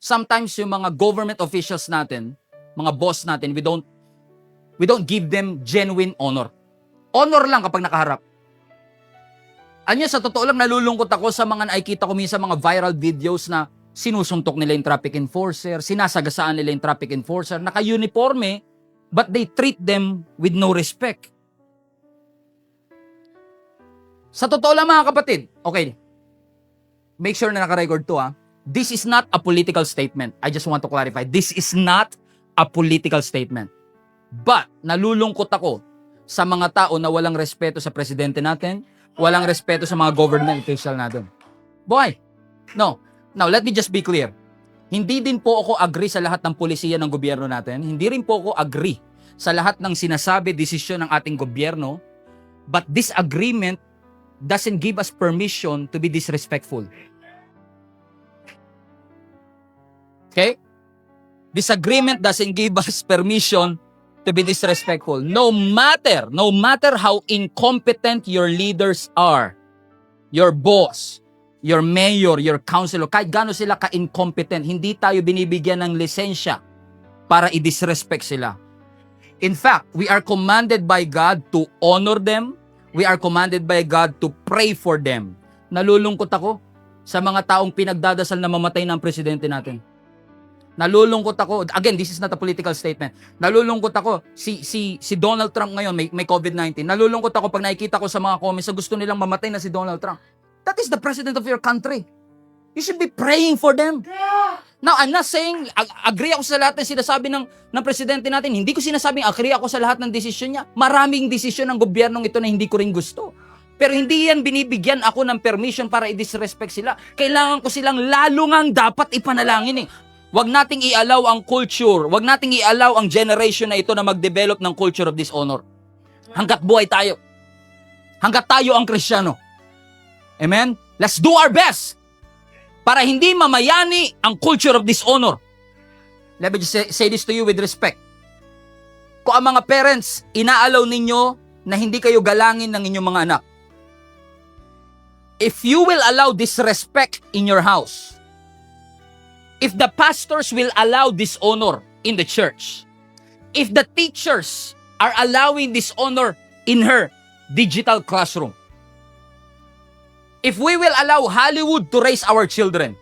sometimes yung mga government officials natin, mga boss natin, we don't give them genuine honor. Honor lang kapag nakaharap. Anya, sa totoo lang, nalulungkot ako sa mga nakikita ko minsan mga viral videos na sinusuntok nila yung traffic enforcer, sinasagasaan nila yung traffic enforcer, naka-uniforme, but they treat them with no respect. Sa totoo lang mga kapatid, okay, make sure na naka-record to ha. This is not a political statement. I just want to clarify. This is not a political statement. But, nalulungkot ako sa mga tao na walang respeto sa presidente natin, walang respeto sa mga government official natin. Boy, no. Now, let me just be clear. Hindi din po ako agree sa lahat ng polisiya ng gobyerno natin. Hindi rin po ako agree sa lahat ng sinasabi, desisyon ng ating gobyerno. But this agreement doesn't give us permission to be disrespectful. Okay? This agreement doesn't give us permission to be disrespectful. No matter how incompetent your leaders are, your boss, your mayor, your councilor, kahit gaano sila ka-incompetent, hindi tayo binibigyan ng lisensya para i-disrespect sila. In fact, we are commanded by God to honor them. We are commanded by God to pray for them. Nalulungkot ako sa mga taong pinagdadasal na mamatay ng presidente natin. Nalulungkot ako. Again, this is not a political statement. Nalulungkot ako. Si Donald Trump ngayon may COVID-19. Nalulungkot ako pag nakikita ko sa mga comments na gusto nilang mamatay na si Donald Trump. That is the president of your country. You should be praying for them. Now, I'm not saying agree ako sa lahat ng sinasabi ng presidente natin. Hindi ko sinasabing agree ako sa lahat ng desisyon niya. Maraming desisyon ng gobyernong ito na hindi ko rin gusto. Pero hindi yan binibigyan ako ng permission para i-disrespect sila. Kailangan ko silang lalo ngang dapat ipanalangin eh. Huwag nating i-allow ang culture, huwag nating i-allow ang generation na ito na mag-develop ng culture of dishonor. Hanggat buhay tayo. Hanggat tayo ang Kristiyano. Amen? Let's do our best para hindi mamayani ang culture of dishonor. Let me just say this to you with respect. Kung ang mga parents, inaalaw ninyo na hindi kayo galangin ng inyong mga anak, if you will allow disrespect in your house, if the pastors will allow dishonor in the church, if the teachers are allowing dishonor in her digital classroom, if we will allow Hollywood to raise our children,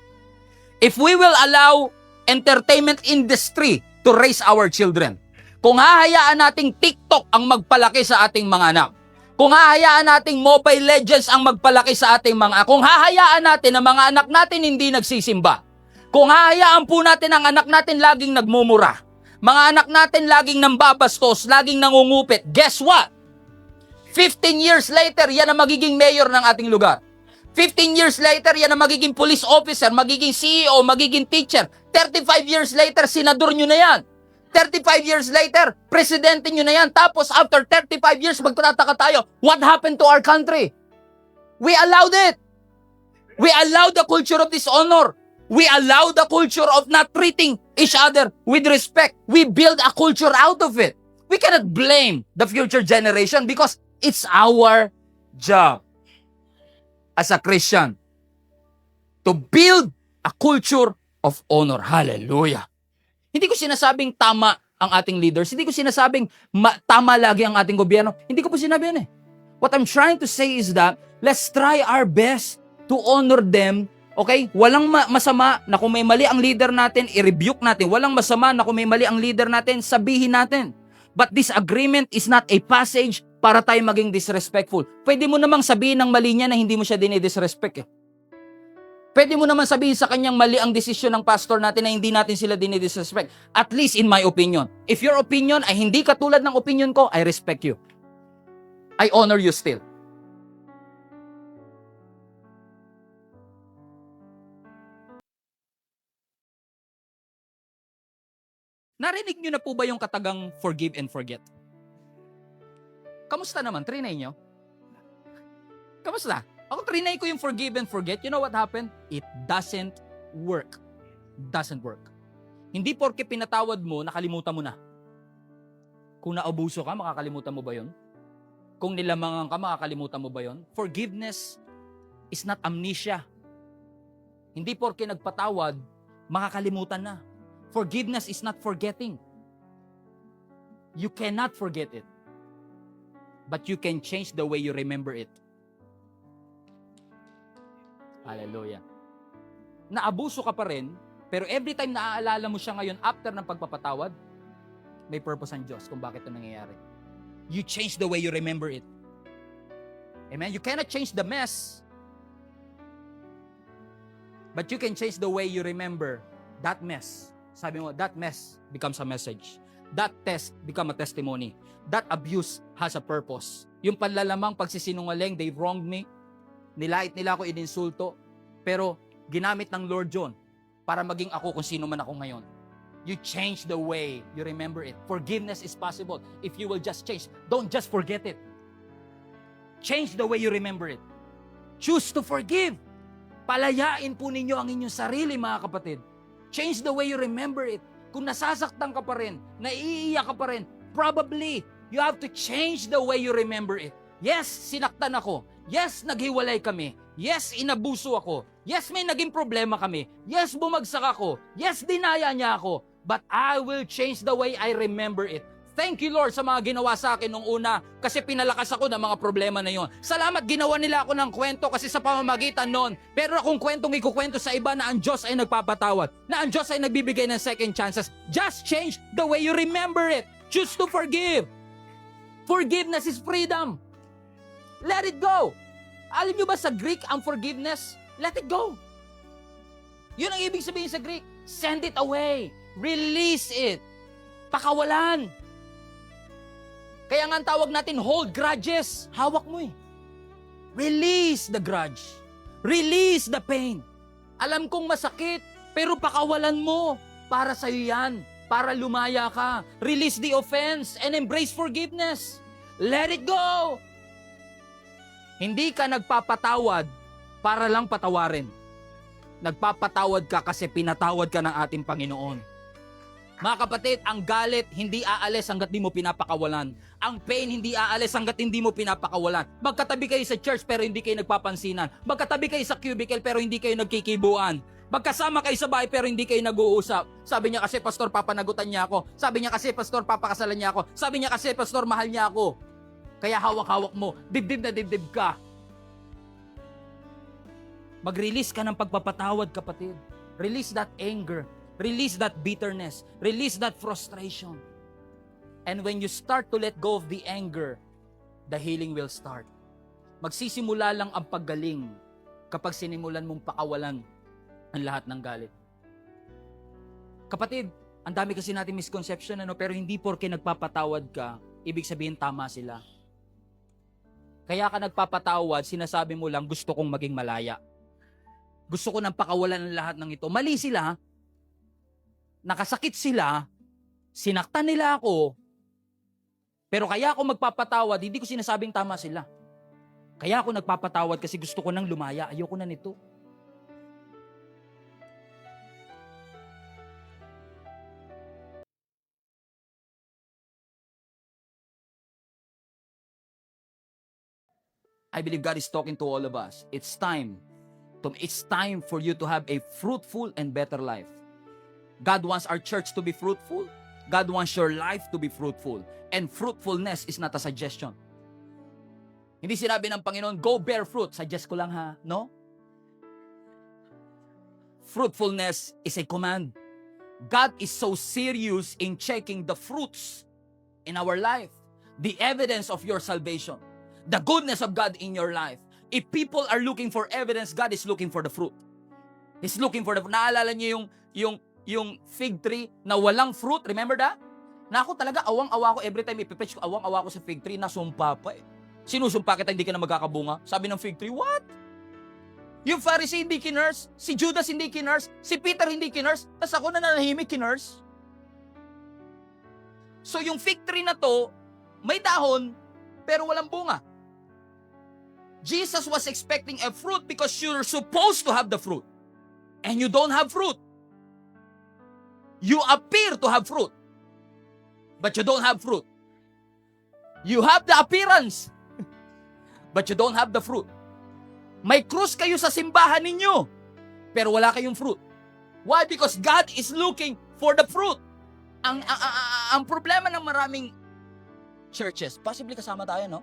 if we will allow entertainment industry to raise our children, kung hahayaan nating TikTok ang magpalaki sa ating mga anak, kung hahayaan nating Mobile Legends ang magpalaki sa ating mga anak, kung hahayaan natin na mga anak natin hindi nagsisimba, kung hahayaan po natin ang anak natin laging nagmumura, mga anak natin laging nambabastos, laging nangungupit, guess what? 15 years later, yan ang magiging mayor ng ating lugar. 15 years later, yan ang magiging police officer, magiging CEO, magiging teacher. 35 years later, senador nyo na yan. 35 years later, presidente nyo na yan. Tapos after 35 years, magtataka tayo, what happened to our country? We allowed it. We allowed the culture of dishonor. We allow the culture of not treating each other with respect. We build a culture out of it. We cannot blame the future generation because it's our job as a Christian to build a culture of honor. Hallelujah. Hindi ko sinasabing tama ang ating leaders. Hindi ko sinasabing tama lagi ang ating gobyerno. Hindi ko po sinabi yan eh. What I'm trying to say is that let's try our best to honor them. Okay? Walang masama na kung may mali ang leader natin, i-rebuke natin. Walang masama na kung may mali ang leader natin, sabihin natin. But this agreement is not a passage para tayo maging disrespectful. Pwede mo namang sabihin ng mali niya na hindi mo siya dinidisrespect eh. Pwede mo naman sabihin sa kanyang mali ang desisyon ng pastor natin na hindi natin sila dinidisrespect. At least in my opinion. If your opinion ay hindi katulad ng opinion ko, I respect you. I honor you still. Narinig nyo na po ba yung katagang forgive and forget? Kamusta naman? Trinay nyo? Kamusta? Ako trinay ko yung forgive and forget. You know what happened? It doesn't work. Doesn't work. Hindi porke pinatawad mo, nakalimutan mo na. Kung naubuso ka, makakalimutan mo ba yun? Kung nilamangan ka, makakalimutan mo ba yun? Forgiveness is not amnesia. Hindi porke nagpatawad, makakalimutan na. Forgiveness is not forgetting. You cannot forget it. But you can change the way you remember it. Hallelujah. Naabuso ka pa rin, pero every time naaalala mo siya ngayon after ng pagpapatawad, may purpose ang Diyos kung bakit ito nangyayari. You change the way you remember it. Amen? You cannot change the mess, but you can change the way you remember that mess. Sabi mo, that mess becomes a message. That test become a testimony. That abuse has a purpose. Yung panlalamang pagsisinungaling, they wronged me. Nilait nila ako, ininsulto. Pero ginamit ng Lord John para maging ako kung sino man ako ngayon. You change the way you remember it. Forgiveness is possible if you will just change. Don't just forget it. Change the way you remember it. Choose to forgive. Palayain po ninyo ang inyong sarili, mga kapatid. Change the way you remember it. Kung nasasaktan ka pa rin, naiiyak ka pa rin, probably you have to change the way you remember it. Yes, sinaktan ako. Yes, naghiwalay kami. Yes, inabuso ako. Yes, may naging problema kami. Yes, bumagsak ako. Yes, dinaya niya ako. But I will change the way I remember it. Thank you, Lord, sa mga ginawa sa akin nung una kasi pinalakas ako ng mga problema na yon. Salamat, ginawa nila ako ng kwento kasi sa pamamagitan nun. Pero akong kwentong ikukwento sa iba na ang Diyos ay nagpapatawad, na ang Diyos ay nagbibigay ng second chances. Just change the way you remember it. Choose to forgive. Forgiveness is freedom. Let it go. Alam nyo ba sa Greek ang forgiveness? Let it go. Yun ang ibig sabihin sa Greek. Send it away. Release it. Pakawalan. Kaya nga ang tawag natin, hold grudges. Hawak mo eh. Release the grudge. Release the pain. Alam kong masakit, pero pakawalan mo. Para sa'yo yan. Para lumaya ka. Release the offense and embrace forgiveness. Let it go. Hindi ka nagpapatawad para lang patawarin. Nagpapatawad ka kasi pinatawad ka ng ating Panginoon. Mga kapatid, ang galit hindi aalis hanggat di mo pinapakawalan. Ang pain hindi aalis hanggat hindi mo pinapakawalan. Magkatabi kayo sa church pero hindi kayo nagpapansinan. Magkatabi kayo sa cubicle pero hindi kayo nagkikibuan. Magkasama kayo sa bahay pero hindi kayo nag-uusap. Sabi niya kasi, Pastor, papanagutan niya ako. Sabi niya kasi, Pastor, papakasalan niya ako. Sabi niya kasi, Pastor, mahal niya ako. Kaya hawak-hawak mo. Dibdib na dibdib ka. Mag-release ka ng pagpapatawad, kapatid. Release that anger. Release that bitterness. Release that frustration. And when you start to let go of the anger, the healing will start. Magsisimula lang ang paggaling kapag sinimulan mong pakawalan ang lahat ng galit. Kapatid, ang dami kasi natin misconception, pero hindi porke nagpapatawad ka, ibig sabihin tama sila. Kaya ka nagpapatawad, sinasabi mo lang, gusto kong maging malaya. Gusto ko nang pakawalan ng lahat ng ito. Mali sila. Nakasakit sila, sinaktan nila ako, pero kaya ako magpapatawad, hindi ko sinasabing tama sila. Kaya ako nagpapatawad kasi gusto ko nang lumaya, ayoko na nito. I believe God is talking to all of us. It's time for you to have a fruitful and better life. God wants our church to be fruitful. God wants your life to be fruitful. And fruitfulness is not a suggestion. Hindi sinabi ng Panginoon, go bear fruit. Suggest ko lang ha, no? Fruitfulness is a command. God is so serious in checking the fruits in our life. The evidence of your salvation. The goodness of God in your life. If people are looking for evidence, God is looking for the fruit. He's looking for the fruit. Naalala niyo yung fig tree na walang fruit, remember that? Na ako talaga, awang-awa ko every time ipipreach ko, awang-awa ko sa fig tree, nasumpa pa eh. Sinusumpa kita, hindi ka na magkakabunga. Sabi ng fig tree, what? Yung Pharisee hindi kinurse, si Judas hindi kinurse, si Peter hindi kinurse, tas ako na nanahimik kinurse. So yung fig tree na to, may dahon, pero walang bunga. Jesus was expecting a fruit because you're supposed to have the fruit. And you don't have fruit. You appear to have fruit, but you don't have fruit. You have the appearance, but you don't have the fruit. May krus kayo sa simbahan ninyo, pero wala kayong fruit. Why? Because God is looking for the fruit. Ang problema ng maraming churches, possibly kasama tayo, no?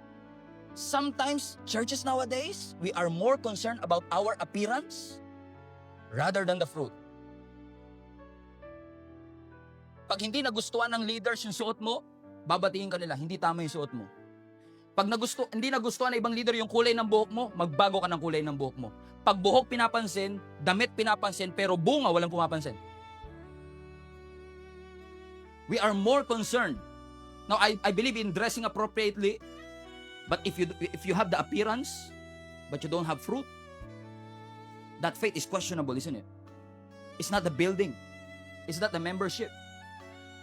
Sometimes, churches nowadays, we are more concerned about our appearance rather than the fruit. Pag hindi nagustuhan ng leaders yung suot mo, babatiin ka nila, hindi tama yung suot mo. Pag hindi nagustuhan ng ibang leader yung kulay ng buhok mo, magbago ka ng kulay ng buhok mo. Pag buhok pinapansin, damit pinapansin, pero bunga walang pumapansin. We are more concerned. Now, I believe in dressing appropriately, but if you have the appearance, but you don't have fruit, that faith is questionable, isn't it? It's not the building. It's not the membership.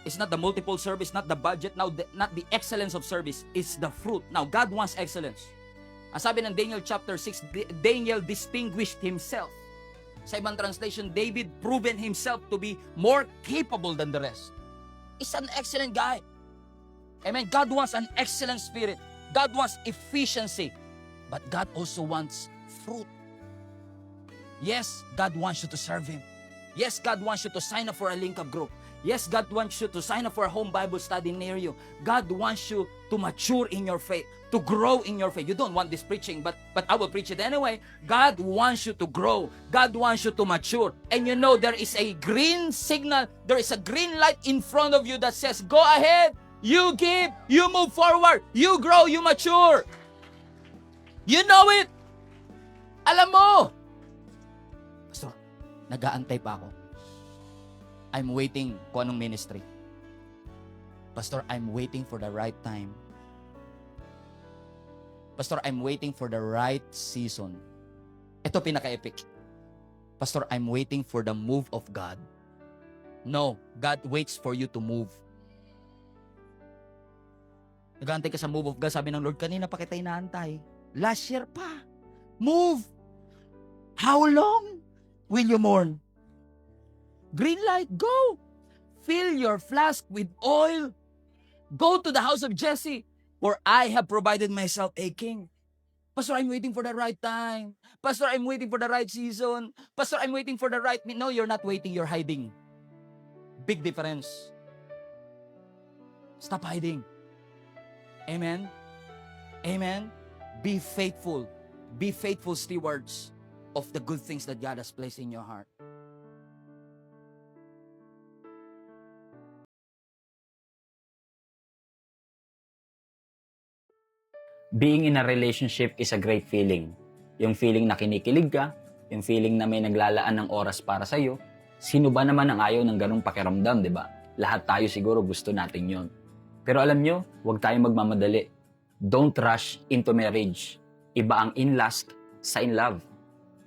It's not the multiple service, not the budget, not the excellence of service. It's the fruit. Now, God wants excellence. Ang sabi ng Daniel chapter 6, Daniel distinguished himself. Sa ibang translation, David proven himself to be more capable than the rest. He's an excellent guy. Amen. God wants an excellent spirit. God wants efficiency. But God also wants fruit. Yes, God wants you to serve Him. Yes, God wants you to sign up for a link-up group. Yes, God wants you to sign up for a home Bible study near you. God wants you to mature in your faith, to grow in your faith. You don't want this preaching, but I will preach it anyway. God wants you to grow. God wants you to mature. And you know, there is a green signal, there is a green light in front of you that says, go ahead, you give, you move forward, you grow, you mature. You know it. Alam mo. Pastor, nag-aantay pa ako. I'm waiting kung anong ministry. Pastor, I'm waiting for the right time. Pastor, I'm waiting for the right season. Ito pinaka-epic. Pastor, I'm waiting for the move of God. No, God waits for you to move. Nag-aantay ka sa move of God. Sabi ng Lord, kanina pa kita inaantay. Last year pa. Move. How long will you mourn? Green light, go. Fill your flask with oil. Go to the house of Jesse, for I have provided myself a king. Pastor, I'm waiting for the right time. Pastor, I'm waiting for the right season. Pastor, I'm waiting for the right... No, you're not waiting, you're hiding. Big difference. Stop hiding. Amen? Amen? Be faithful. Be faithful stewards of the good things that God has placed in your heart. Being in a relationship is a great feeling. Yung feeling na kinikilig ka, yung feeling na may naglalaan ng oras para sa'yo. Sino ba naman ang ayaw ng ganung pakiramdam, di ba? Lahat tayo siguro gusto natin yon. Pero alam nyo, huwag tayong magmamadali. Don't rush into marriage. Iba ang in lust sa in love.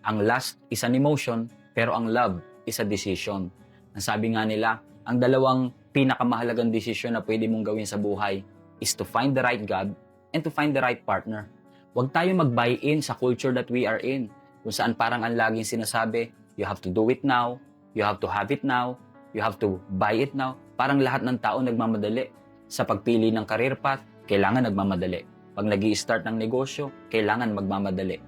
Ang lust is an emotion, pero ang love is a decision. Ang sabi nga nila, ang dalawang pinakamahalagang desisyon na pwede mong gawin sa buhay is to find the right God and to find the right partner. Huwag tayo mag-buy-in sa culture that we are in, kung saan parang ang laging sinasabi, you have to do it now, you have to have it now, you have to buy it now. Parang lahat ng tao nagmamadali. Sa pagpili ng career path, kailangan nagmamadali. Pag nag-i-start ng negosyo, kailangan magmamadali.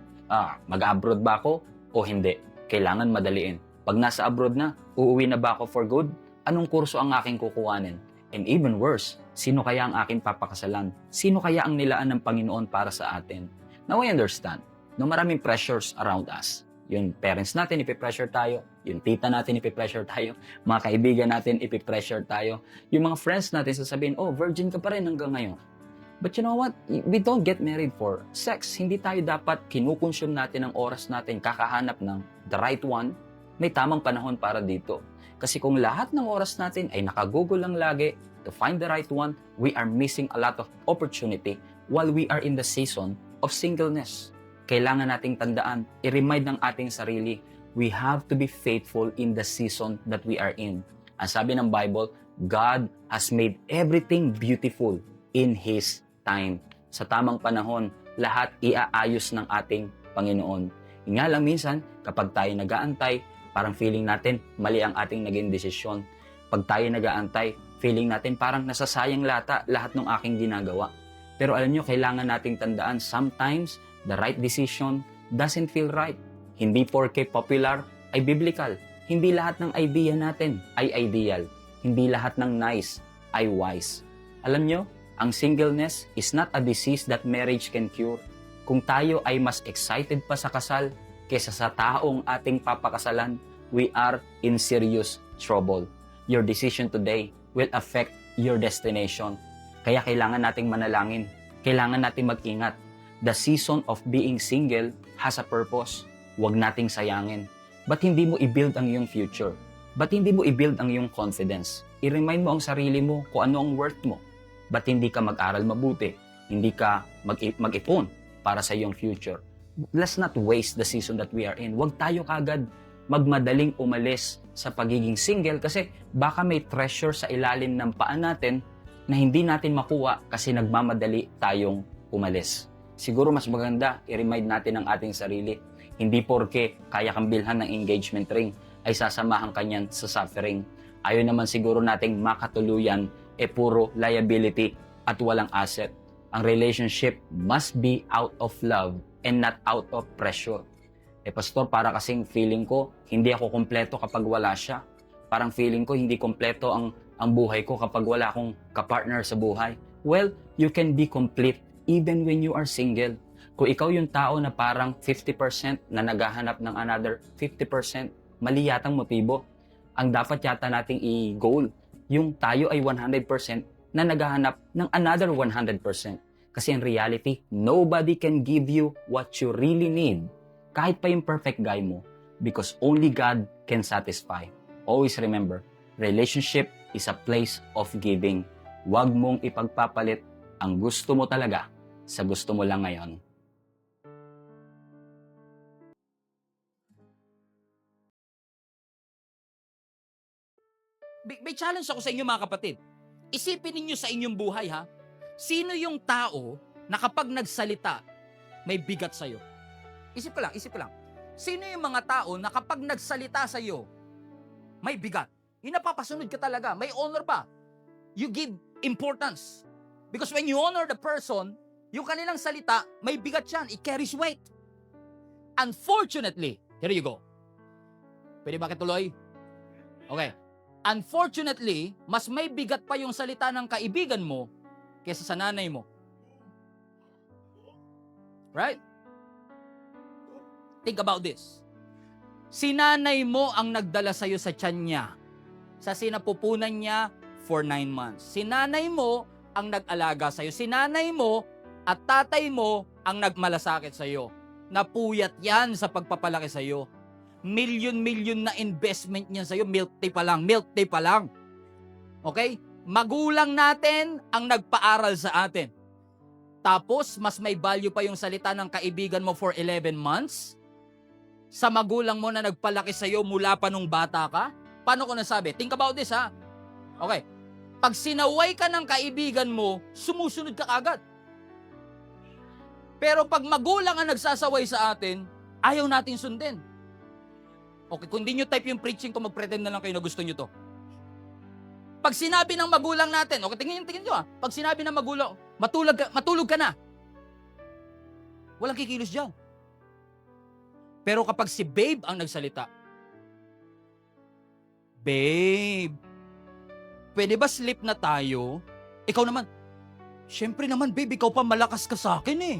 Mag-abroad ba ako o hindi? Kailangan madaliin. Pag nasa abroad na, uuwi na ba ako for good? Anong kurso ang aking kukuhanin? And even worse, sino kaya ang aking papakasalan? Sino kaya ang nilaan ng Panginoon para sa atin? Now I understand, no, maraming pressures around us. Yung parents natin, ipipressure tayo. Yung tita natin, ipipressure tayo. Mga kaibigan natin, ipipressure tayo. Yung mga friends natin, sasabihin, oh, virgin ka pa rin hanggang ngayon. But you know what? We don't get married for sex. Hindi tayo dapat kinukonsume natin ang oras natin, kakahanap ng the right one. May tamang panahon para dito. Kasi kung lahat ng oras natin ay nakagugol lang lagi to find the right one, we are missing a lot of opportunity while we are in the season of singleness. Kailangan nating tandaan, i-remind ng ating sarili, we have to be faithful in the season that we are in. Ang sabi ng Bible, God has made everything beautiful in His time. Sa tamang panahon, lahat iaayos ng ating Panginoon. Nga lang minsan, kapag tayo nag-aantay, parang feeling natin mali ang ating naging desisyon. Pag tayo nag-aantay, feeling natin parang nasasayang lahat ng aking ginagawa. Pero alam nyo, kailangan nating tandaan, sometimes the right decision doesn't feel right. Hindi porke popular ay biblical. Hindi lahat ng idea natin ay ideal. Hindi lahat ng nice ay wise. Alam nyo, ang singleness is not a disease that marriage can cure. Kung tayo ay mas excited pa sa kasal kaysa sa taong ating papakasalan, we are in serious trouble. Your decision today will affect your destination. Kaya kailangan nating manalangin. Kailangan nating mag-ingat. The season of being single has a purpose. Huwag nating sayangin. Ba't hindi mo i-build ang iyong future? Ba't hindi mo i-build ang iyong confidence? I-remind mo ang sarili mo kung ano ang worth mo. Ba't hindi ka mag-aral mabuti? Hindi ka mag-ipon para sa iyong future? Let's not waste the season that we are in. Huwag tayo kagad magmadaling umalis sa pagiging single kasi baka may treasure sa ilalim ng paa natin na hindi natin makuha kasi nagmamadali tayong umalis. Siguro mas maganda i-remind natin ang ating sarili. Hindi porke kaya kang bilhan ng engagement ring ay sasamahan ka niyan sa suffering. Ayaw naman siguro nating makatuluyan puro liability at walang asset. Ang relationship must be out of love and not out of pressure. Pastor, para kasing feeling ko, hindi ako kompleto kapag wala siya. Parang feeling ko, hindi kompleto ang buhay ko kapag wala akong kapartner sa buhay. Well, you can be complete even when you are single. Kung ikaw yung tao na parang 50% na naghahanap ng another 50%, mali yatang motibo. Ang dapat yata nating i-goal, yung tayo ay 100% na naghahanap ng another 100%. Kasi in reality, nobody can give you what you really need. Kahit pa yung perfect guy mo, because only God can satisfy. Always remember, relationship is a place of giving. Huwag mong ipagpapalit ang gusto mo talaga sa gusto mo lang ngayon. May challenge ako sa inyo mga kapatid. Isipin ninyo sa inyong buhay ha. Sino yung tao na kapag nagsalita, may bigat sa'yo? Isip ko lang. Sino yung mga tao na kapag nagsalita sa'yo, may bigat? Yung napapasunod ka talaga, may honor pa. You give importance. Because when you honor the person, yung kanilang salita, may bigat yan. It carries weight. Unfortunately, here you go. Pwede ba kituloy? Okay. Unfortunately, mas may bigat pa yung salita ng kaibigan mo kaysa sa nanay mo. Right? Think about this. Si nanay mo ang nagdala sa'yo sa tiyan niya. Sa sinapupunan niya for 9 months. Si nanay mo ang nag-alaga sa'yo. Si nanay mo at tatay mo ang nagmalasakit sa'yo. Napuyat yan sa pagpapalaki sa'yo. Milyon na investment niyan sa'yo. Milk tea pa lang. Okay? Magulang natin ang nagpaaral sa atin. Tapos, mas may value pa yung salita ng kaibigan mo for 11 months sa magulang mo na nagpalaki sa'yo mula pa nung bata ka. Paano ko nasabi? Think about this ha. Okay. Pag sinaway ka ng kaibigan mo, sumusunod ka agad. Pero pag magulang ang nagsasaway sa atin, ayaw natin sundin. Okay, kung di nyo type yung preaching ko, mag-pretend na lang kayo na gusto nyo to. Pag sinabi ng magulang natin, okay, tingin nyo ha. Pag sinabi ng magulang, matulog ka na. Walang kikilos dyan. Pero kapag si babe ang nagsalita, babe, pwede ba sleep na tayo? Ikaw naman, syempre naman babe, ikaw pa malakas ka sa akin eh.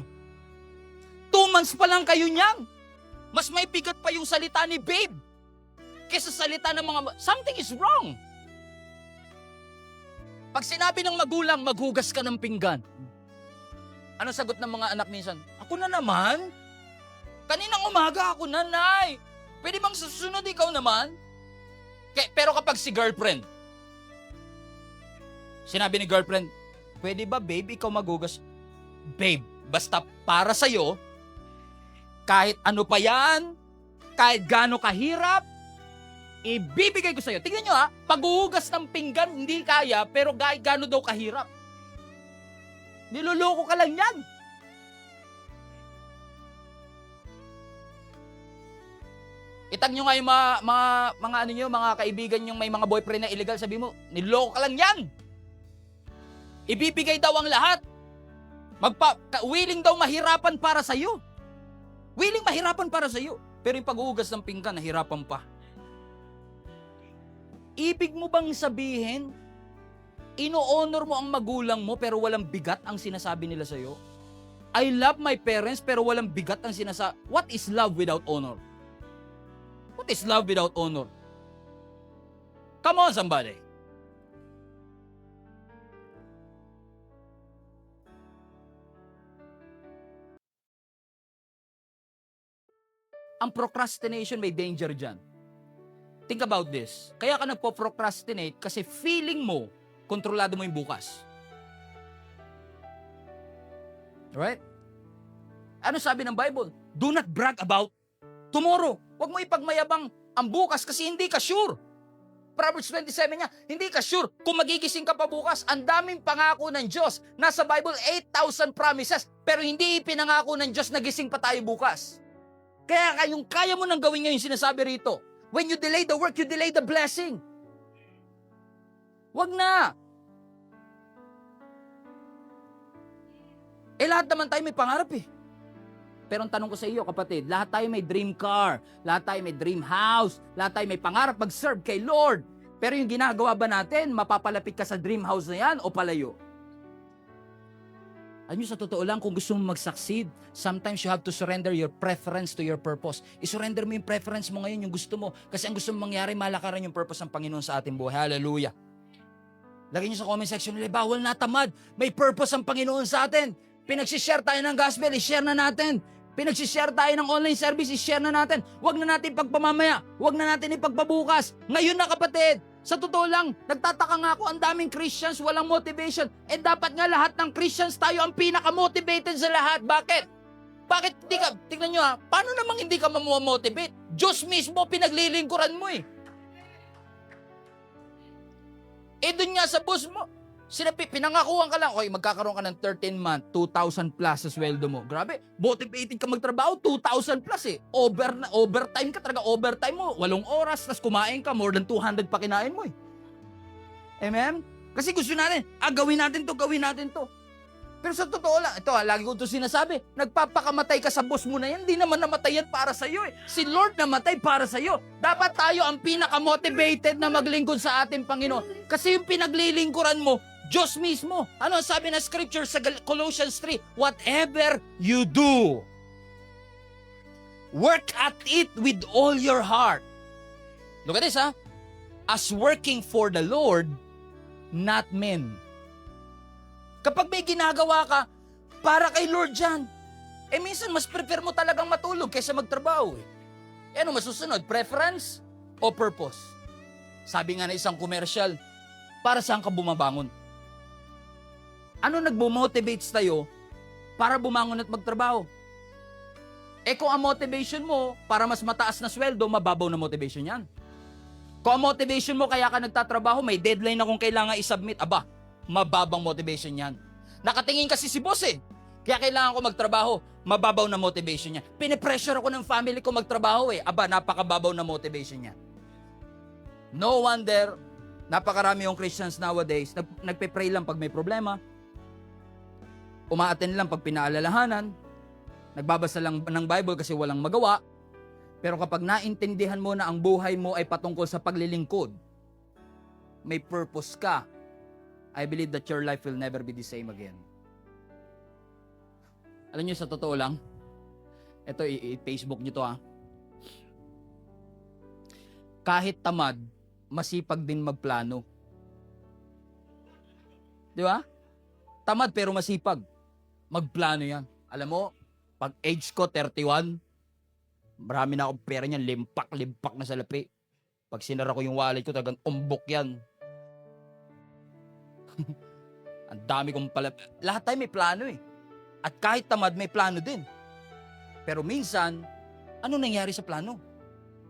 2 months pa lang kayo niyan. Mas may bigat pa yung salita ni babe kaysa salita ng mga, something is wrong. Pag sinabi ng magulang, maghugas ka ng pinggan. Anong sagot ng mga anak minsan? Ako na naman? Kaninang umaga ako na, Nay. Pwede bang susunod ikaw naman? Pero kapag si girlfriend, sinabi ni girlfriend, pwede ba babe, ikaw maghugas? Babe, basta para sa'yo, kahit ano pa yan, kahit gaano kahirap, ibibigay ko sa'yo. Tingnan nyo ha, paghuhugas ng pinggan, hindi kaya, pero kahit gaano daw kahirap. Niloloko ka lang yan. Itag nyo nga yung mga kaibigan nyo may mga boyfriend na illegal, sabi mo, niloloko ka lang yan. Ibibigay daw ang lahat. Willing daw mahirapan para sa'yo. Willing mahirapan para sa'yo. Pero yung pag-uugas ng pinggan, nahirapan pa. Ibig mo bang sabihin, ino-honor mo ang magulang mo pero walang bigat ang sinasabi nila sa'yo? I love my parents pero walang bigat ang sinasabi. What is love without honor? What is love without honor? Come on, somebody. Ang procrastination may danger dyan. Think about this. Kaya ka nagpo-procrastinate kasi feeling mo, kontrolado mo yung bukas. Right? Ano sabi ng Bible? Do not brag about tomorrow. Huwag mo ipagmayabang ang bukas kasi hindi ka sure. Proverbs 27 niya, hindi ka sure kung magigising ka pa bukas. Ang daming pangako ng Diyos. Nasa Bible, 8,000 promises. Pero hindi ipinangako ng Diyos na gising pa tayo bukas. Kaya yung kaya mo nang gawin ngayon, sinasabi rito, when you delay the work, you delay the blessing. Wag na. Lahat naman tayo may pangarap eh. Pero ang tanong ko sa iyo, kapatid, lahat tayo may dream car, lahat tayo may dream house, lahat tayo may pangarap mag-serve kay Lord. Pero yung ginagawa ba natin, mapapalapit ka sa dream house na yan o palayo? Ano sa totoo lang, kung gusto mo mag-succeed, sometimes you have to surrender your preference to your purpose. I-surrender mo yung preference mo ngayon, yung gusto mo. Kasi ang gusto mo mangyari, malakaran yung purpose ng Panginoon sa ating buhay. Hallelujah. Lagay nyo sa comment section nila, bawal na tamad. May purpose ang Panginoon sa atin. Pinagsishare tayo ng gospel, i-share na natin. Pinagsishare tayo ng online service, i-share na natin. Huwag na natin pagpamamaya. Huwag na natin ipagpabukas. Ngayon na, kapatid. Sa totoo lang, nagtataka nga ako, ang daming Christians, walang motivation. Dapat nga lahat ng Christians tayo ang pinaka-motivated sa lahat. Bakit? Bakit hindi ka, tignan nyo ha, paano namang hindi ka mamomotivate? Diyos mismo, pinaglilingkuran mo eh. Doon nga sa boss mo, pinangakuhan ka lang, okay, magkakaroon ka ng 13-month, 2,000 plus sa sweldo mo. Grabe, motivated ka magtrabaho, 2,000 plus eh. Overtime ka talaga, overtime mo, 8 oras, tas kumain ka, more than 200 pa kinain mo eh. Amen? Kasi gusto natin, gawin natin to. Pero sa totoo lang, ito lagi ko ito sinasabi, nagpapakamatay ka sa boss mo na yan, hindi naman namatay yan para sa'yo eh. Si Lord namatay para sa'yo. Dapat tayo ang pinaka-motivated na maglingkod sa ating Panginoon. Kasi yung pinaglilingkuran mo, Diyos mismo. Ano ang sabi ng scripture sa Colossians 3? Whatever you do, work at it with all your heart. Look at this ha. As working for the Lord, not men. Kapag may ginagawa ka, para kay Lord yan. Minsan mas prefer mo talagang matulog kaysa magtrabaho eh. Ano masusunod? Preference o purpose? Sabi nga na isang commercial, para saan ka bumabangon? Ano nagbo-motivate tayo para bumangon at magtrabaho? Kung ang motivation mo para mas mataas na sweldo, mababaw na motivation yan. Kung ang motivation mo kaya ka nagtatrabaho, may deadline na kung kailangan i-submit, mababang motivation yan. Nakatingin kasi si boss eh. Kaya kailangan ko magtrabaho, mababaw na motivation niya. Pinipressure ako ng family ko magtrabaho eh. Napakababaw na motivation niya. No wonder, napakarami yung Christians nowadays, nagpe-pray lang pag may problema, umaattend lang pag pinaalalahanan, nagbabasa lang ng Bible kasi walang magawa, pero kapag naintindihan mo na ang buhay mo ay patungkol sa paglilingkod, may purpose ka, I believe that your life will never be the same again. Alam niyo, sa totoo lang, ito, i-Facebook niyo to ha. Kahit tamad, masipag din magplano. Di ba? Tamad pero masipag. Magplano yan. Alam mo, pag age ko, 31, marami na akong pera niyan, limpak na sa lapi. Pag sinara ko yung wallet ko, talagang umbok yan. Ang dami kong pala. Lahat tayo may plano eh. At kahit tamad, may plano din. Pero minsan, ano nangyari sa plano?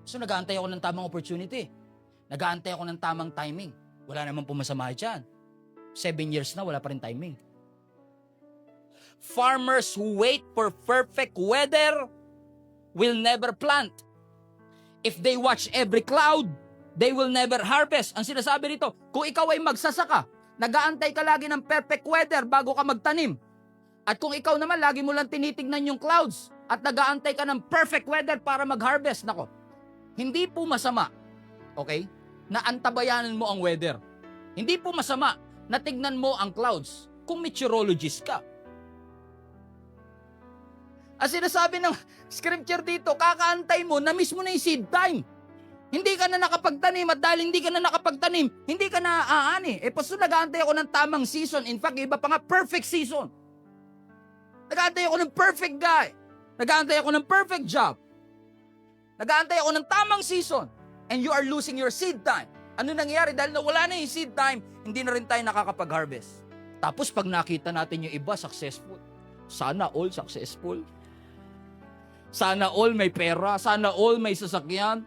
So nag-aantay ako ng tamang opportunity. Nag-aantay ako ng tamang timing. Wala namang pumasama dyan. 7 years na, wala pa rin timing. Farmers who wait for perfect weather will never plant. If they watch every cloud, they will never harvest. Ang sinasabi rito, kung ikaw ay magsasaka, nag-aantay ka lagi ng perfect weather bago ka magtanim. At kung ikaw naman, lagi mo lang tinitignan yung clouds at nag-aantay ka ng perfect weather para mag-harvest. Nako, hindi po masama, okay, na antabayanan mo ang weather. Hindi po masama na tignan mo ang clouds kung meteorologist ka. Ang sinasabi ng scripture dito, kakaantay mo na mismo na yung seed time. Hindi ka na nakapagtanim at dahil hindi ka na nakapagtanim, hindi ka na aani. Pastor, nag-aantay ako ng tamang season. In fact, iba pa nga, perfect season. Nag-aantay ako ng perfect guy. Nag-aantay ako ng perfect job. Nag-aantay ako ng tamang season. And you are losing your seed time. Ano nangyayari? Dahil nawala na yung seed time, hindi na rin tayo nakakapag-harvest. Tapos pag nakita natin yung iba, successful. Sana all successful. Sana all may pera. Sana all may sasakyan.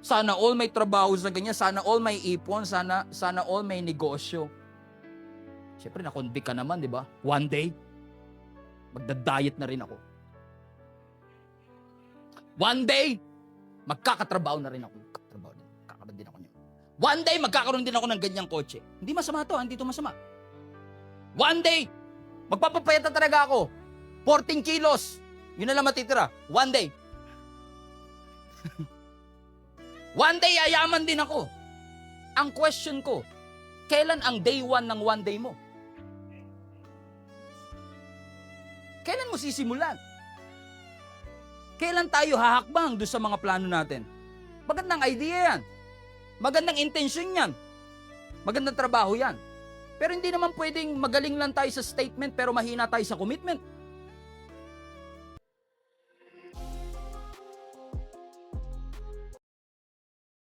Sana all may trabaho sa ganyan. Sana all may ipon. Sana all may negosyo. Siyempre, na-convict ka naman, di ba? One day, magda-diet na rin ako. One day, magkakatrabaho na rin ako. Magkakaroon din ako niyo. One day, magkakaroon din ako ng ganyang kotse. Hindi masama to, hindi to masama. One day, magpapapayat na talaga ako. 14 kilos. Yun na lang matitira. One day. One day, yayaman din ako. Ang question ko, kailan ang day 1 ng one day mo? Kailan mo sisimulan? Kailan tayo hahakbang doon sa mga plano natin? Magandang idea yan. Magandang intention yan. Magandang trabaho yan. Pero hindi naman pwedeng magaling lang tayo sa statement pero mahina tayo sa commitment.